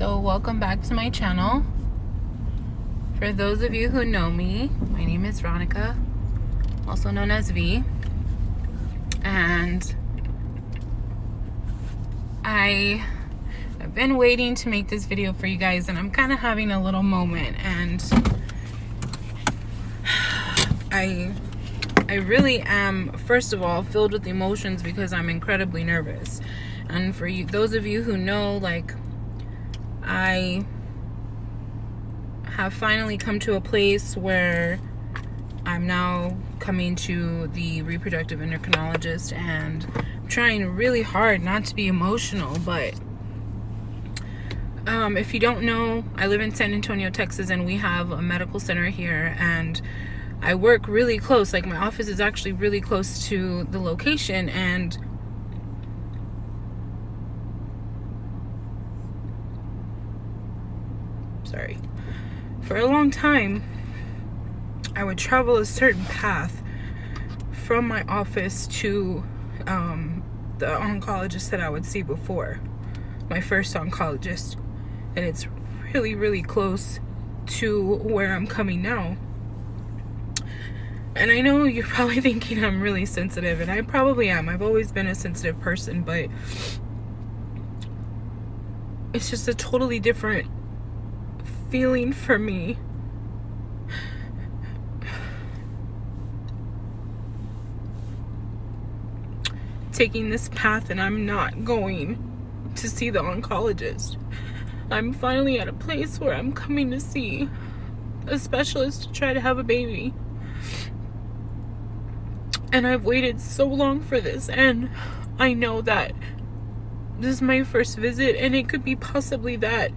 So welcome back to my channel. For those of you who know me, my name is Veronica, also known as V, and I've been waiting to make this video for you guys, and I'm kind of having a little moment, and I really am, first of all, filled with emotions because I'm incredibly nervous. And for you, those of you who know, like, I have finally come to a place where I'm now coming to the reproductive endocrinologist, and I'm trying really hard not to be emotional, but if you don't know, I live in San Antonio, Texas, and we have a medical center here, and I work really close. Like, my office is actually really close to the location, and for a long time I would travel a certain path from my office to the oncologist that I would see before, my first oncologist, and it's really close to where I'm coming now. And I know you're probably thinking I'm really sensitive, and I probably am. I've always been a sensitive person, but it's just a totally different feeling for me. Taking this path, and I'm not going to see the oncologist. I'm finally at a place where I'm coming to see a specialist to try to have a baby. And I've waited so long for this, and I know that this is my first visit, and it could be possibly that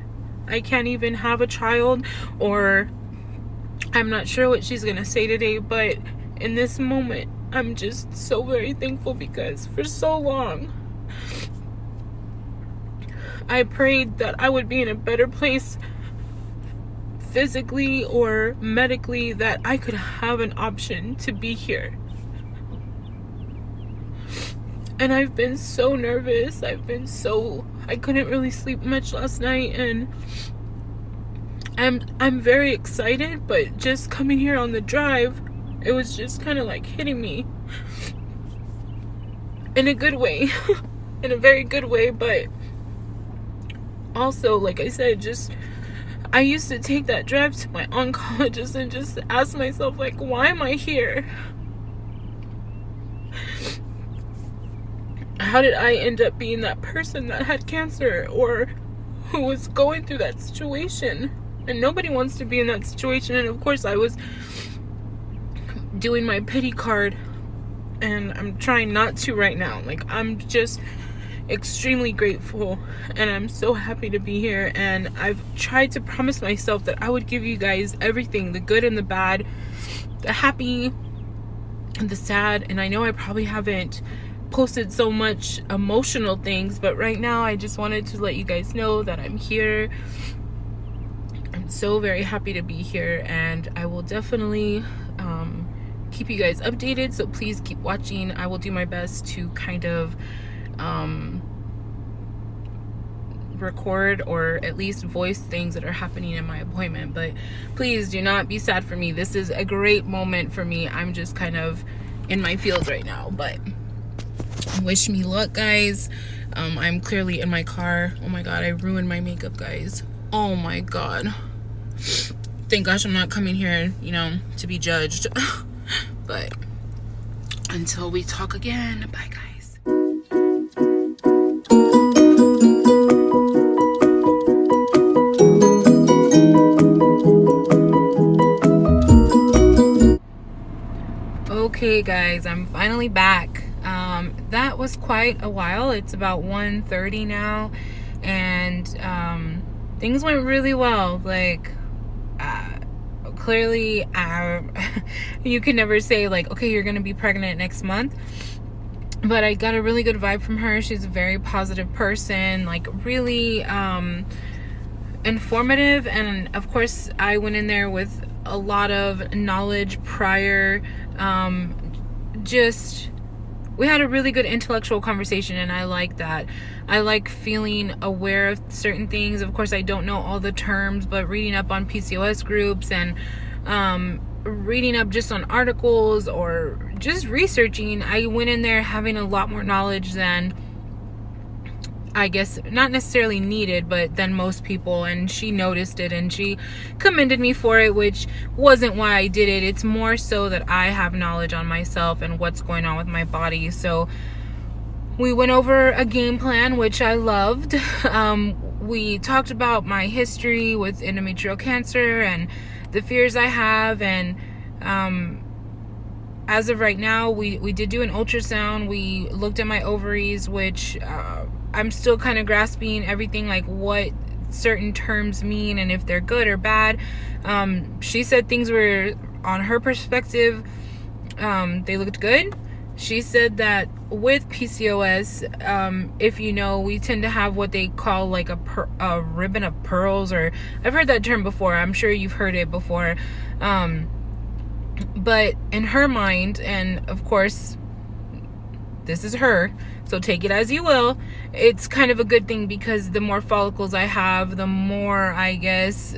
I can't even have a child, or I'm not sure what she's gonna say today, but in this moment, I'm just so very thankful because for so long, I prayed that I would be in a better place physically or medically, that I could have an option to be here. And I've been so nervous. I couldn't really sleep much last night, and I'm very excited, but just coming here on the drive, it was just kind of like hitting me in a good way, in a very good way. But also, like I said, I used to take that drive to my oncologist and just ask myself, like, why am I here? How did I end up being that person that had cancer, or who was going through that situation? And nobody wants to be in that situation. And of course, I was doing my pity card, and I'm trying not to right now. Like, I'm just extremely grateful, and I'm so happy to be here. And I've tried to promise myself that I would give you guys everything, the good and the bad, the happy and the sad. And I know I probably haven't posted so much emotional things, but right now I just wanted to let you guys know that I'm here. I'm so very happy to be here, and I will definitely keep you guys updated, so please keep watching. I will do my best to kind of record, or at least voice things that are happening in my appointment, but please do not be sad for me. This is a great moment for me. I'm just kind of in my feels right now, but wish me luck, guys. I'm clearly in my car. Oh my god, I ruined my makeup, guys. Oh my god. Thank gosh I'm not coming here, to be judged. But until we talk again, bye, guys. Okay, guys, I'm finally back. That was quite a while. It's about 1:30 now, and things went really well. Like, clearly, you can never say, like, okay, you're gonna be pregnant next month, but I got a really good vibe from her. She's a very positive person, like, really informative, and of course I went in there with a lot of knowledge prior, just we had a really good intellectual conversation, and I like that. I like feeling aware of certain things. Of course, I don't know all the terms, but reading up on PCOS groups and reading up just on articles or just researching, I went in there having a lot more knowledge than, I guess, not necessarily needed, but than most people. And she noticed it and she commended me for it, which wasn't why I did it. It's more so that I have knowledge on myself and what's going on with my body. So we went over a game plan, which I loved. We talked about my history with endometrial cancer and the fears I have. And as of right now, we did do an ultrasound. We looked at my ovaries, which I'm still kind of grasping everything, like what certain terms mean and if they're good or bad. She said things were, on her perspective, they looked good. She said that with PCOS, if you know, we tend to have what they call like a ribbon of pearls, or I've heard that term before. I'm sure you've heard it before. But in her mind, and of course, this is her, so take it as you will, it's kind of a good thing, because the more follicles I have, the more, I guess,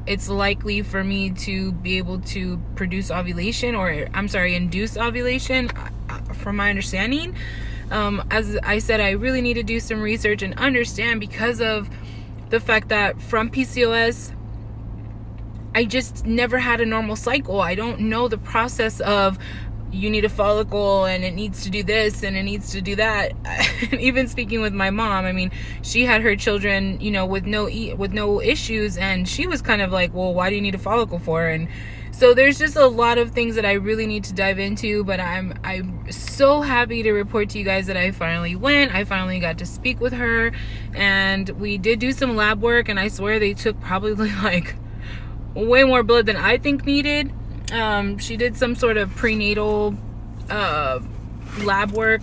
it's likely for me to be able to produce ovulation, or induce ovulation, from my understanding. As I said, I really need to do some research and understand, because of the fact that from PCOS, I just never had a normal cycle. I don't know the process of, you need a follicle and it needs to do this and it needs to do that. Even speaking with my mom, I mean, she had her children, you know, with no issues, and she was kind of like, well, why do you need a follicle for? And so there's just a lot of things that I really need to dive into. But I'm so happy to report to you guys that I finally went. I finally got to speak with her, and we did do some lab work, and I swear they took probably like way more blood than I think needed. She did some sort of prenatal lab work.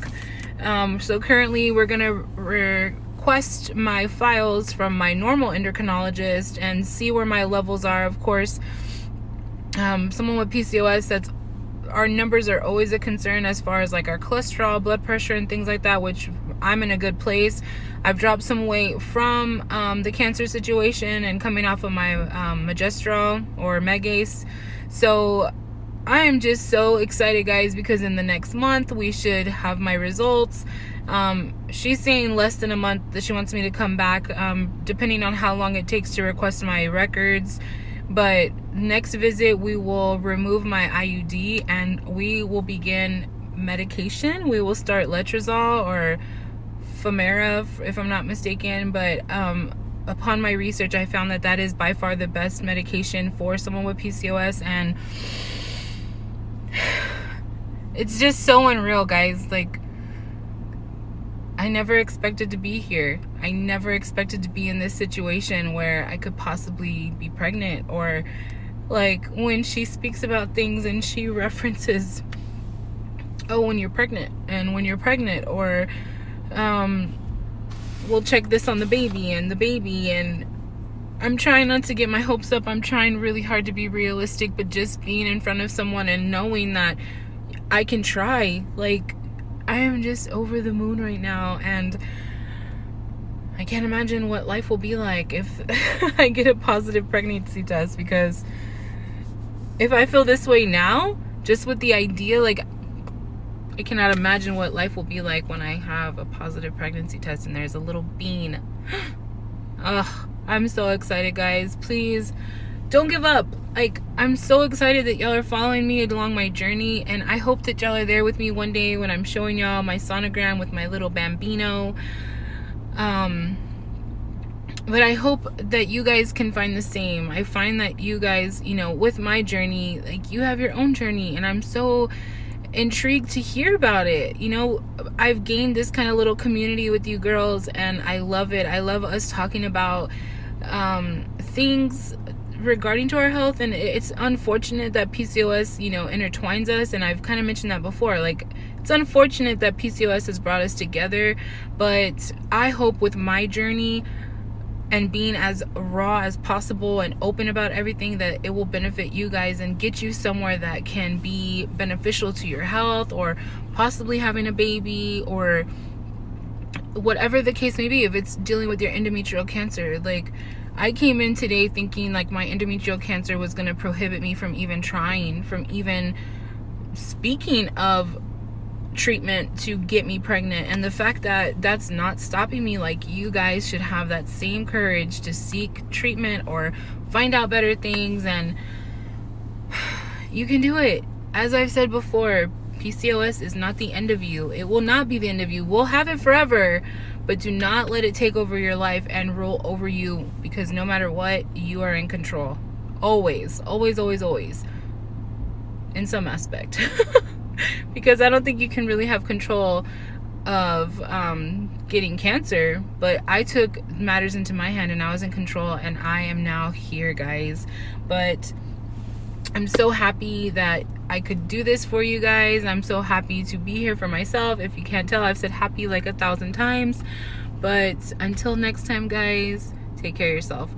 So currently we're gonna request my files from my normal endocrinologist and see where my levels are. Of course, someone with PCOS, our numbers are always a concern as far as like our cholesterol, blood pressure, and things like that, which I'm in a good place. I've dropped some weight from the cancer situation and coming off of my Magestrol or Megace. So I am just so excited, guys, because in the next month we should have my results. She's saying less than a month that she wants me to come back, depending on how long it takes to request my records. But next visit we will remove my IUD and we will begin medication. We will start letrozole or Femara, if I'm not mistaken. But upon my research, I found that that is by far the best medication for someone with PCOS, and it's just so unreal, guys. Like, I never expected to be here. I never expected to be in this situation where I could possibly be pregnant. Or like when she speaks about things and she references, oh, when you're pregnant, and when you're pregnant, or we'll check this on the baby, and I'm trying not to get my hopes up. I'm trying really hard to be realistic, but just being in front of someone and knowing that I can try, like, I am just over the moon right now, and I can't imagine what life will be like if I get a positive pregnancy test, because if I feel this way now, just with the idea, like, I cannot imagine what life will be like when I have a positive pregnancy test and there's a little bean. Ugh, I'm so excited, guys. Please don't give up. Like, I'm so excited that y'all are following me along my journey, and I hope that y'all are there with me one day when I'm showing y'all my sonogram with my little bambino. But I hope that you guys can find the same. I find that you guys, you know, with my journey, like, you have your own journey, and I'm so intrigued to hear about it. You know, I've gained this kind of little community with you girls, and I love it. I love us talking about things regarding to our health. And it's unfortunate that PCOS, you know, intertwines us, and I've kind of mentioned that before. Like, it's unfortunate that PCOS has brought us together, but I hope with my journey and being as raw as possible and open about everything, that it will benefit you guys and get you somewhere that can be beneficial to your health, or possibly having a baby, or whatever the case may be. If it's dealing with your endometrial cancer, like, I came in today thinking like my endometrial cancer was going to prohibit me from even trying, from even speaking of treatment to get me pregnant. And the fact that that's not stopping me, like, you guys should have that same courage to seek treatment or find out better things, and you can do it. As I've said before, PCOS is not the end of you. It will not be the end of you. We'll have it forever, but do not let it take over your life and rule over you, because no matter what, you are in control. Always, always, always, always. In some aspect. Because I don't think you can really have control of getting cancer, but I took matters into my hand and I was in control, and I am now here, guys. But I'm so happy that I could do this for you guys. I'm so happy to be here for myself. If you can't tell, I've said happy like 1,000 times. But until next time, guys, take care of yourself.